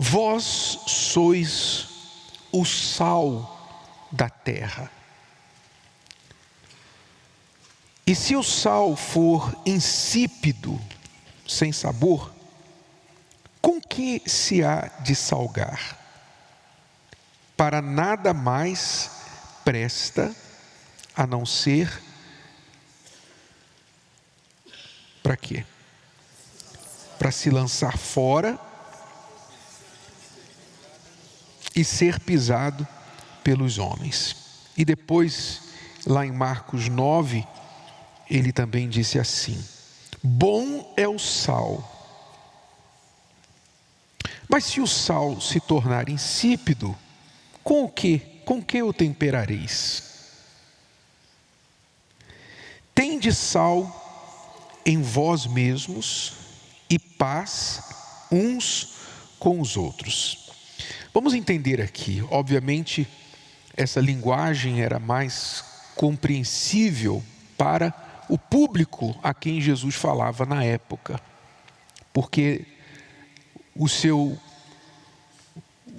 Vós sois o sal da terra. E se o sal for insípido, sem sabor, com que se há de salgar? Para nada mais presta, a não ser para quê? Para se lançar fora e ser pisado pelos homens. E depois, lá em Marcos 9, ele também disse assim: bom é o sal, mas se o sal se tornar insípido, com o quê? Com que o temperareis? Tende sal em vós mesmos e paz uns com os outros. Vamos entender aqui, obviamente, essa linguagem era mais compreensível para o público a quem Jesus falava na época, porque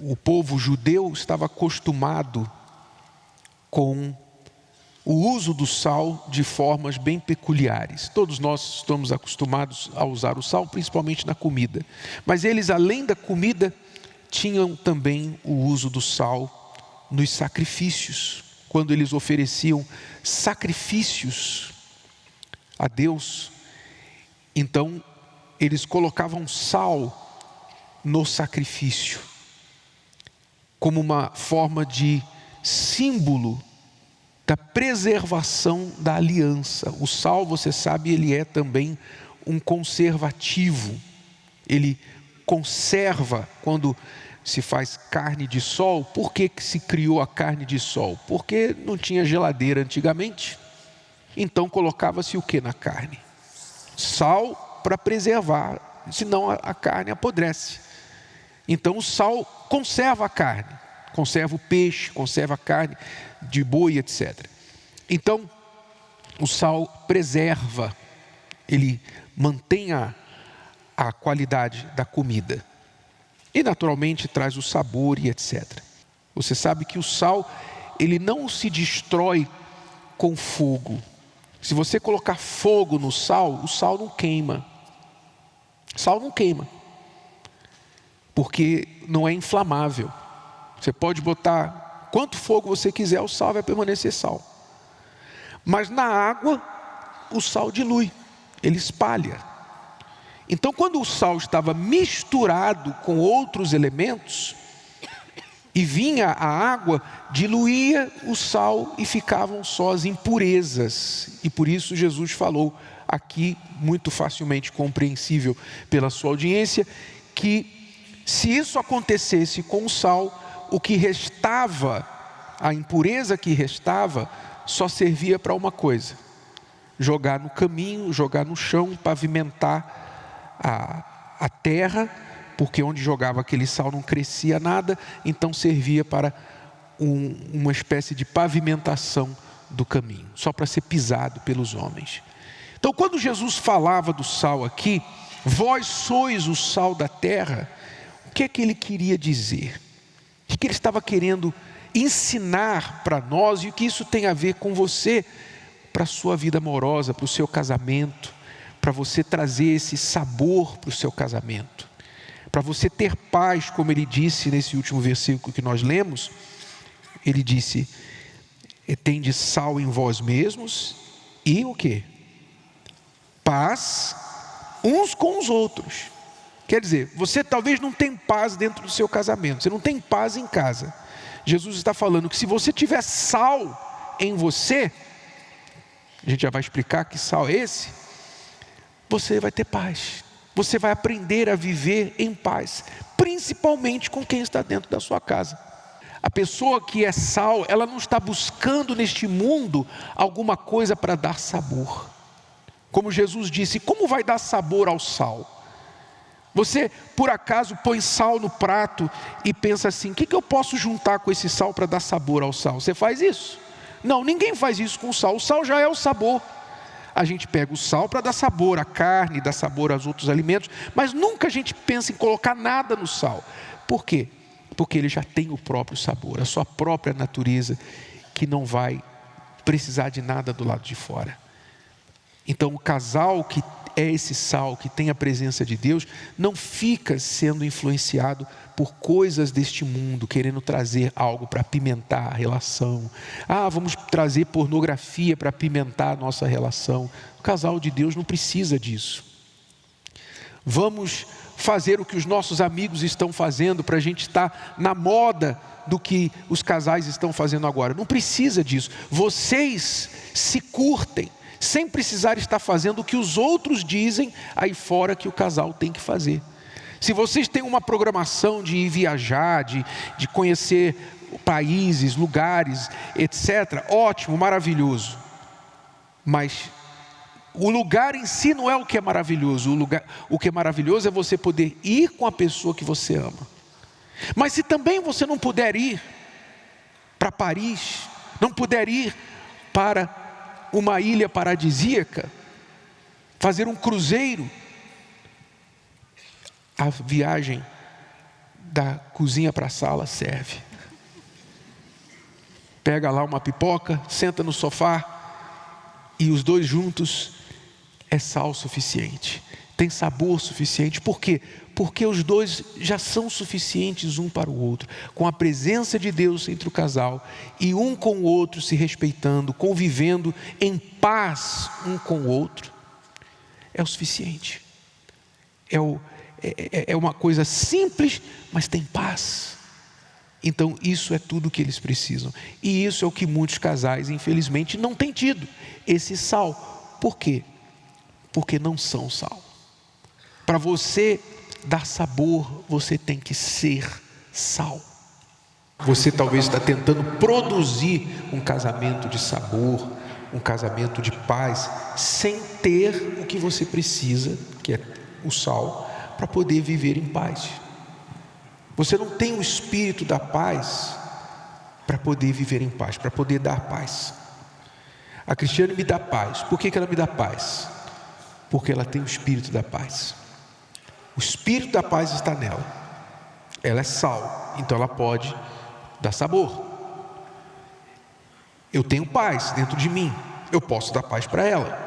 o povo judeu estava acostumado com o uso do sal de formas bem peculiares. Todos nós estamos acostumados a usar o sal, principalmente na comida. Mas eles, além da comida, tinham também o uso do sal nos sacrifícios. Quando eles ofereciam sacrifícios a Deus, então eles colocavam sal no sacrifício, como uma forma de símbolo da preservação da aliança. O sal, você sabe, ele é também um conservativo. Ele conserva. Quando se faz carne de sol, por que se criou a carne de sol? Porque não tinha geladeira antigamente. Então colocava-se o que na carne? Sal para preservar, senão a carne apodrece. Então o sal conserva a carne, conserva o peixe, conserva a carne de boi, etc. Então, o sal preserva, ele mantém a qualidade da comida. E naturalmente traz o sabor e etc. Você sabe que o sal, ele não se destrói com fogo. Se você colocar fogo no sal, o sal não queima. O sal não queima, porque não é inflamável. Você pode botar quanto fogo você quiser, o sal vai permanecer sal. Mas na água, o sal dilui, ele espalha. Então, quando o sal estava misturado com outros elementos, e vinha a água, diluía o sal e ficavam só as impurezas. E por isso Jesus falou aqui, muito facilmente compreensível pela sua audiência, que se isso acontecesse com o sal, o que restava, a impureza que restava, só servia para uma coisa: jogar no caminho, jogar no chão, pavimentar a terra, porque onde jogava aquele sal não crescia nada, então servia para uma espécie de pavimentação do caminho, só para ser pisado pelos homens. Então, quando Jesus falava do sal aqui, vós sois o sal da terra, o que é que ele queria dizer? O que ele estava querendo ensinar para nós, e o que isso tem a ver com você, para a sua vida amorosa, para o seu casamento, para você trazer esse sabor para o seu casamento, para você ter paz, como ele disse nesse último versículo que nós lemos. Ele disse: tende sal em vós mesmos e o quê? Paz uns com os outros. Quer dizer, você talvez não tenha paz dentro do seu casamento, você não tem paz em casa. Jesus está falando que se você tiver sal em você, a gente já vai explicar que sal é esse, você vai ter paz, você vai aprender a viver em paz, principalmente com quem está dentro da sua casa. A pessoa que é sal, ela não está buscando neste mundo alguma coisa para dar sabor. Como Jesus disse, como vai dar sabor ao sal? Você, por acaso, põe sal no prato e pensa assim: o que eu posso juntar com esse sal para dar sabor ao sal? Você faz isso? Não, ninguém faz isso com o sal. O sal já é o sabor. A gente pega o sal para dar sabor à carne, dar sabor aos outros alimentos, mas nunca a gente pensa em colocar nada no sal. Por quê? Porque ele já tem o próprio sabor, a sua própria natureza, que não vai precisar de nada do lado de fora. Então o casal que é esse sal, que tem a presença de Deus, não fica sendo influenciado por coisas deste mundo, querendo trazer algo para apimentar a relação. Vamos trazer pornografia para apimentar a nossa relação. O casal de Deus não precisa disso. Vamos fazer o que os nossos amigos estão fazendo para a gente estar na moda do que os casais estão fazendo agora. Não precisa disso. Vocês se curtem, sem precisar estar fazendo o que os outros dizem aí fora que o casal tem que fazer. Se vocês têm uma programação de ir viajar, de conhecer países, lugares, etc., ótimo, maravilhoso. Mas o lugar em si não é o que é maravilhoso. O que é maravilhoso é você poder ir com a pessoa que você ama. Mas se também você não puder ir para Paris, não puder ir para uma ilha paradisíaca, fazer um cruzeiro, a viagem da cozinha para a sala serve. Pega lá uma pipoca, senta no sofá e os dois juntos é sal suficiente, tem sabor suficiente. Por quê? Porque os dois já são suficientes um para o outro, com a presença de Deus entre o casal, e um com o outro se respeitando, convivendo em paz um com o outro, é o suficiente. É uma coisa simples, mas tem paz. Então isso é tudo que eles precisam, e isso é o que muitos casais infelizmente não têm tido, esse sal. Por quê? Porque não são sal. Para você dar sabor, você tem que ser sal. Você talvez está tentando produzir um casamento de sabor, um casamento de paz, sem ter o que você precisa, que é o sal, para poder viver em paz. Você não tem o espírito da paz para poder viver em paz, para poder dar paz. A Cristiane me dá paz. Por que ela me dá paz? Porque ela tem o espírito da paz. O espírito da paz está nela. Ela é sal, então ela pode dar sabor. Eu tenho paz dentro de mim, eu posso dar paz para ela.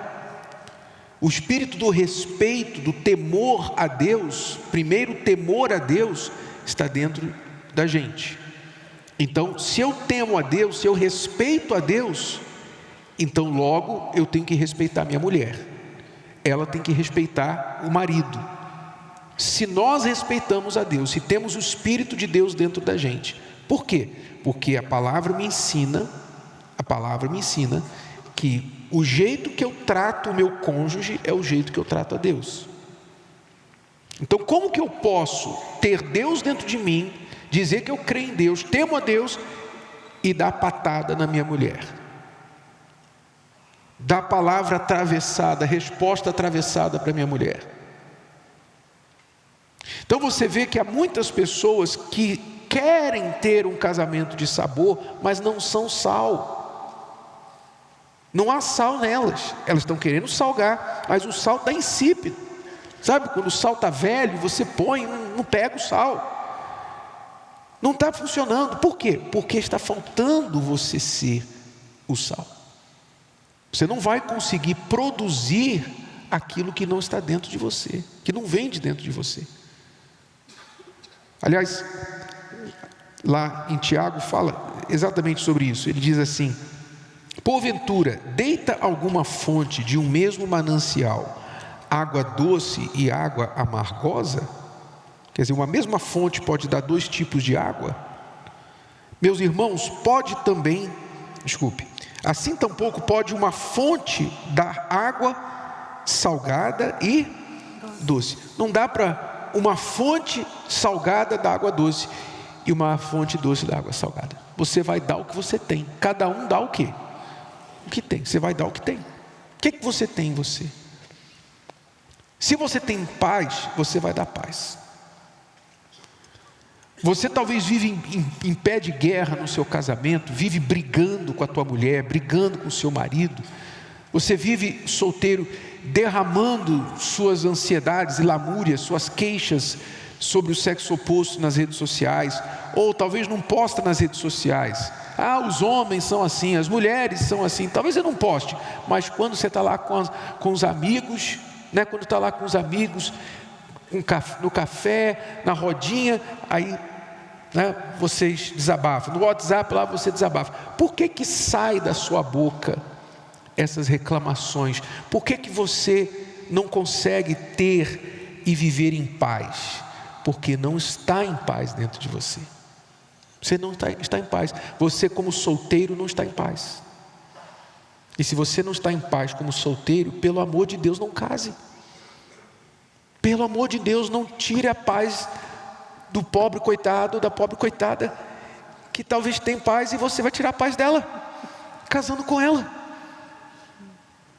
O espírito do respeito, do temor a Deus, primeiro o temor a Deus, está dentro da gente. Então, se eu temo a Deus, se eu respeito a Deus, então logo eu tenho que respeitar minha mulher. Ela tem que respeitar o marido. Se nós respeitamos a Deus, se temos o Espírito de Deus dentro da gente. Por quê? Porque a palavra me ensina que o jeito que eu trato o meu cônjuge é o jeito que eu trato a Deus. Então como que eu posso ter Deus dentro de mim, dizer que eu creio em Deus, temo a Deus e dar patada na minha mulher? Dar palavra atravessada, resposta atravessada para minha mulher. Então você vê que há muitas pessoas que querem ter um casamento de sabor, mas não são sal. Não há sal nelas. Elas estão querendo salgar, mas o sal está insípido. Sabe, quando o sal está velho, você põe, não pega o sal. Não está funcionando. Por quê? Porque está faltando você ser o sal. Você não vai conseguir produzir aquilo que não está dentro de você, que não vem de dentro de você. Aliás, lá em Tiago fala exatamente sobre isso. Ele diz assim: porventura, deita alguma fonte de um mesmo manancial água doce e água amargosa? Quer dizer, uma mesma fonte pode dar dois tipos de água? Meus irmãos, assim tampouco pode uma fonte dar água salgada e doce. Não dá para uma fonte salgada da água doce e uma fonte doce da água salgada. Você vai dar o que você tem. Cada um dá o quê? O que tem. Você vai dar o que tem. O que você tem em você? Se você tem paz, você vai dar paz. Você talvez vive em pé de guerra no seu casamento, vive brigando com a tua mulher, brigando com o seu marido. Você vive solteiro, derramando suas ansiedades e lamúrias, suas queixas sobre o sexo oposto nas redes sociais, ou talvez não posta nas redes sociais. Ah, os homens são assim, as mulheres são assim. Talvez você não poste, mas quando você está lá com os amigos, né? Quando está lá com os amigos, no café, na rodinha, aí, né, vocês desabafam. No WhatsApp lá você desabafa. Por que sai da sua boca essas reclamações? Por que você não consegue ter e viver em paz? Porque não está em paz dentro de você. Você não está em paz. Você, como solteiro, não está em paz. E se você não está em paz como solteiro, pelo amor de Deus, não case. Pelo amor de Deus, não tire a paz do pobre coitado, da pobre coitada, que talvez tenha paz, e você vai tirar a paz dela, casando com ela.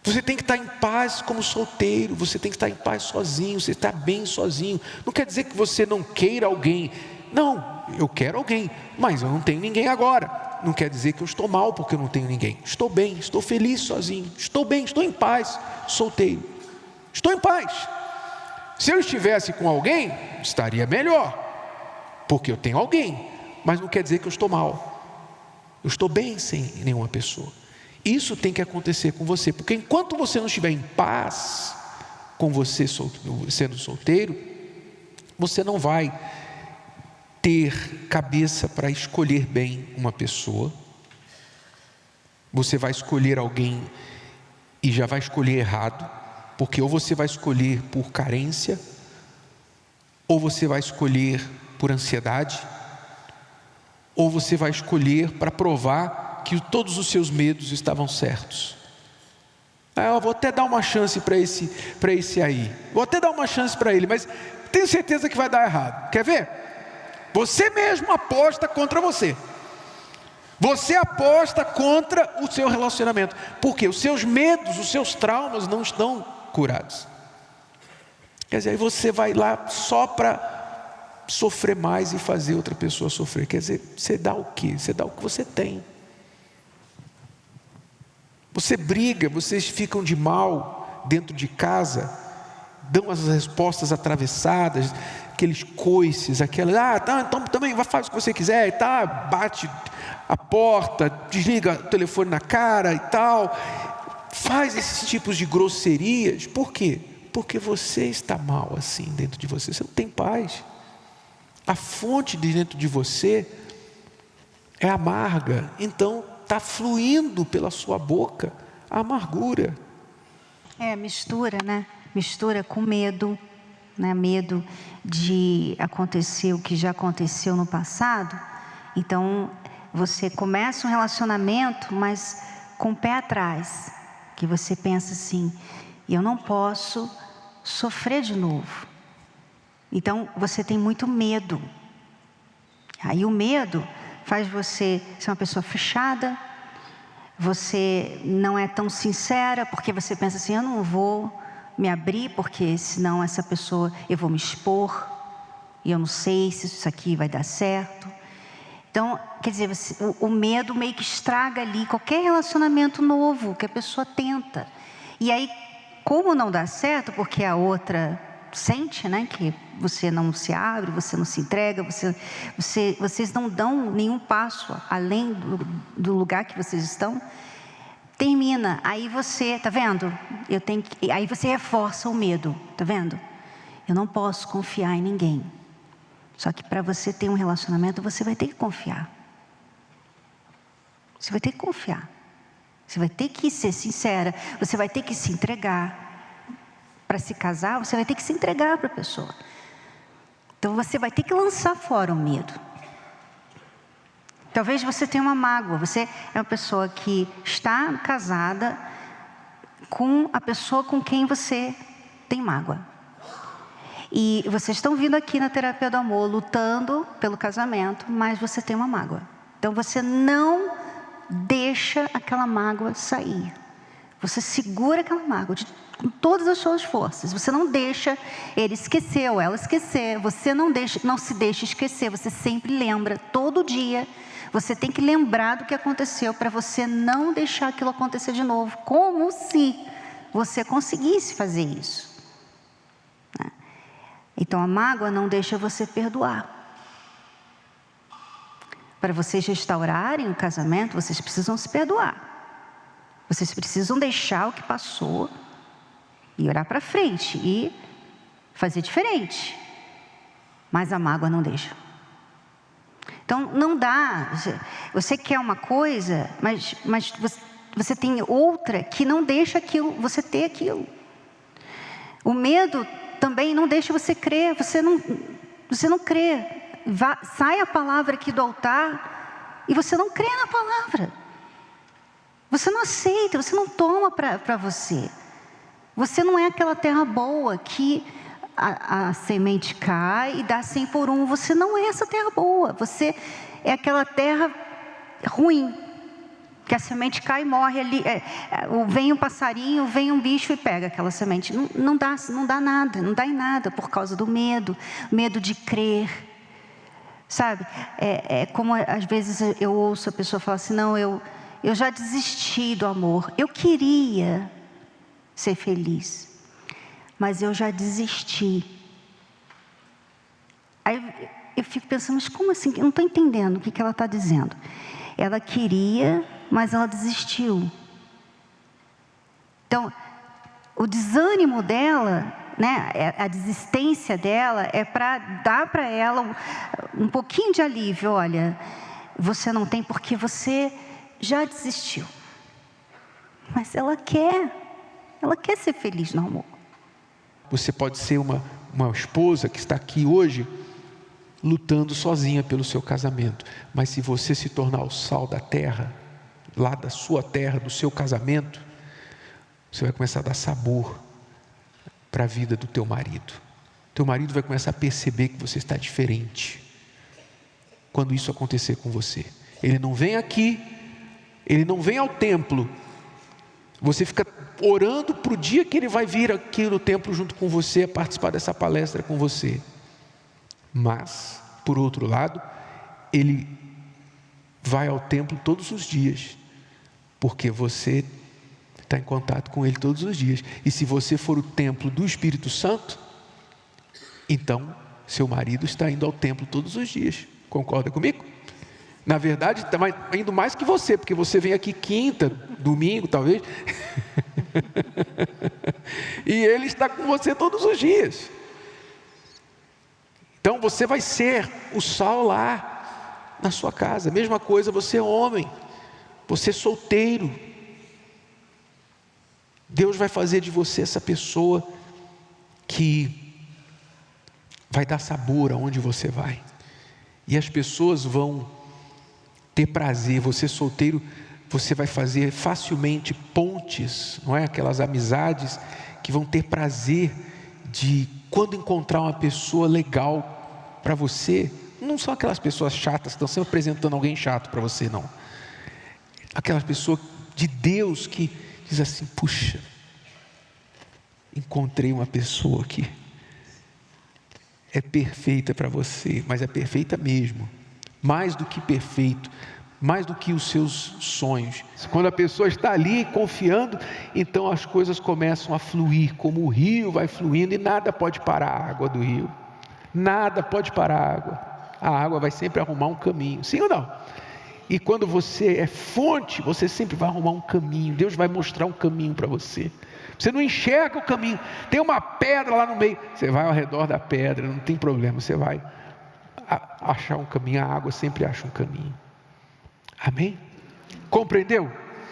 Você tem que estar em paz como solteiro, você tem que estar em paz sozinho, você está bem sozinho. Não quer dizer que você não queira alguém. Não, eu quero alguém, mas eu não tenho ninguém agora. Não quer dizer que eu estou mal porque eu não tenho ninguém. Estou bem, estou feliz sozinho, estou bem, estou em paz, solteiro. Estou em paz. Se eu estivesse com alguém, estaria melhor, porque eu tenho alguém, mas não quer dizer que eu estou mal. Eu estou bem sem nenhuma pessoa. Isso tem que acontecer com você, porque enquanto você não estiver em paz com você sendo solteiro, você não vai ter cabeça para escolher bem uma pessoa. Você vai escolher alguém e já vai escolher errado, porque ou você vai escolher por carência, ou você vai escolher por ansiedade, ou você vai escolher para provar que todos os seus medos estavam certos. Eu vou até dar uma chance para esse aí, vou até dar uma chance para ele, mas tenho certeza que vai dar errado. Quer ver? Você mesmo aposta contra você. Você aposta contra o seu relacionamento, porque os seus medos, os seus traumas não estão curados. Quer dizer, aí você vai lá só para sofrer mais e fazer outra pessoa sofrer. Quer dizer, você dá o quê? Você dá o que você tem. Você briga, vocês ficam de mal dentro de casa, dão as respostas atravessadas, aqueles coices, aquelas, tá, então também faz o que você quiser e tal, bate a porta, desliga o telefone na cara e tal, faz esses tipos de grosserias. Por quê? Porque você está mal assim dentro de você, você não tem paz. A fonte de dentro de você é amarga, então está fluindo pela sua boca a amargura. Mistura, né? Mistura com medo, né? Medo de acontecer o que já aconteceu no passado. Então, você começa um relacionamento, mas com o pé atrás, que você pensa assim, eu não posso sofrer de novo. Então, você tem muito medo. Aí o medo faz você ser uma pessoa fechada, você não é tão sincera, porque você pensa assim, eu não vou me abrir, porque senão essa pessoa, eu vou me expor, e eu não sei se isso aqui vai dar certo. Então, quer dizer, o medo meio que estraga ali qualquer relacionamento novo que a pessoa tenta. E aí, como não dá certo, porque a outra sente, né, que você não se abre, você não se entrega, vocês não dão nenhum passo além do lugar que vocês estão, termina, aí você, tá vendo? Aí você reforça o medo, tá vendo? Eu não posso confiar em ninguém. Só que para você ter um relacionamento, você vai ter que confiar. Você vai ter que confiar. Você vai ter que ser sincera, você vai ter que se entregar. Para se casar, você vai ter que se entregar para a pessoa. Então você vai ter que lançar fora o medo. Talvez você tenha uma mágoa, você é uma pessoa que está casada com a pessoa com quem você tem mágoa. E vocês estão vindo aqui na terapia do amor, lutando pelo casamento, mas você tem uma mágoa. Então você não deixa aquela mágoa sair. Você segura aquela mágoa com todas as suas forças. Você não deixa ele esquecer ou ela esquecer. Você não se deixa esquecer. Você sempre lembra, todo dia. Você tem que lembrar do que aconteceu para você não deixar aquilo acontecer de novo. Como se você conseguisse fazer isso. Então a mágoa não deixa você perdoar. Para vocês restaurarem o casamento, vocês precisam se perdoar. Vocês precisam deixar o que passou e olhar para frente e fazer diferente. Mas a mágoa não deixa. Então não dá. Você quer uma coisa, mas você tem outra que não deixa você ter aquilo. O medo também não deixa você crer. Você não crê. Sai a palavra aqui do altar e você não crê na palavra. Você não aceita, você não toma para você. Você não é aquela terra boa que a semente cai e dá 100 por 1. Você não é essa terra boa. Você é aquela terra ruim, que a semente cai e morre ali. Vem um passarinho, vem um bicho e pega aquela semente. Não dá nada, não dá em nada por causa do medo de crer. Sabe? É como às vezes eu ouço a pessoa falar assim: não, eu já desisti do amor. Eu queria ser feliz, mas eu já desisti. Aí eu fico pensando, mas como assim? Eu não estou entendendo o que ela está dizendo. Ela queria, mas ela desistiu. Então, o desânimo dela, né, a desistência dela é para dar para ela um pouquinho de alívio. Olha, você não tem porque você já desistiu. Mas ela quer ser feliz no amor. Você pode ser uma esposa que está aqui hoje lutando sozinha pelo seu casamento, mas se você se tornar o sal da terra, lá da sua terra, do seu casamento, você vai começar a dar sabor para a vida do teu marido. Teu marido vai começar a perceber que você está diferente quando isso acontecer com você. Ele não vem aqui, ele não vem ao templo. Você fica orando para o dia que ele vai vir aqui no templo junto com você, a participar dessa palestra com você. Mas, por outro lado, ele vai ao templo todos os dias, porque você está em contato com ele todos os dias. E se você for o templo do Espírito Santo, então seu marido está indo ao templo todos os dias. Concorda comigo? Na verdade, está indo mais que você, porque você vem aqui quinta, domingo talvez, e ele está com você todos os dias. Então você vai ser o sal lá na sua casa. Mesma coisa, você é homem, você é solteiro. Deus vai fazer de você essa pessoa que vai dar sabor aonde você vai. E as pessoas vão ter prazer. Você solteiro, você vai fazer facilmente pontes, não é? Aquelas amizades que vão ter prazer de quando encontrar uma pessoa legal para você. Não são aquelas pessoas chatas que estão sempre apresentando alguém chato para você, não. Aquelas pessoas de Deus que diz assim: puxa, encontrei uma pessoa que é perfeita para você, mas é perfeita mesmo, mais do que perfeito, mais do que os seus sonhos. Quando a pessoa está ali confiando, então as coisas começam a fluir, como o rio vai fluindo, e nada pode parar a água do rio, nada pode parar a água vai sempre arrumar um caminho, sim ou não? E quando você é fonte, você sempre vai arrumar um caminho. Deus vai mostrar um caminho para você. Você não enxerga o caminho, tem uma pedra lá no meio, você vai ao redor da pedra, não tem problema, você vai achar um caminho. A água sempre acha um caminho. Amém? Compreendeu?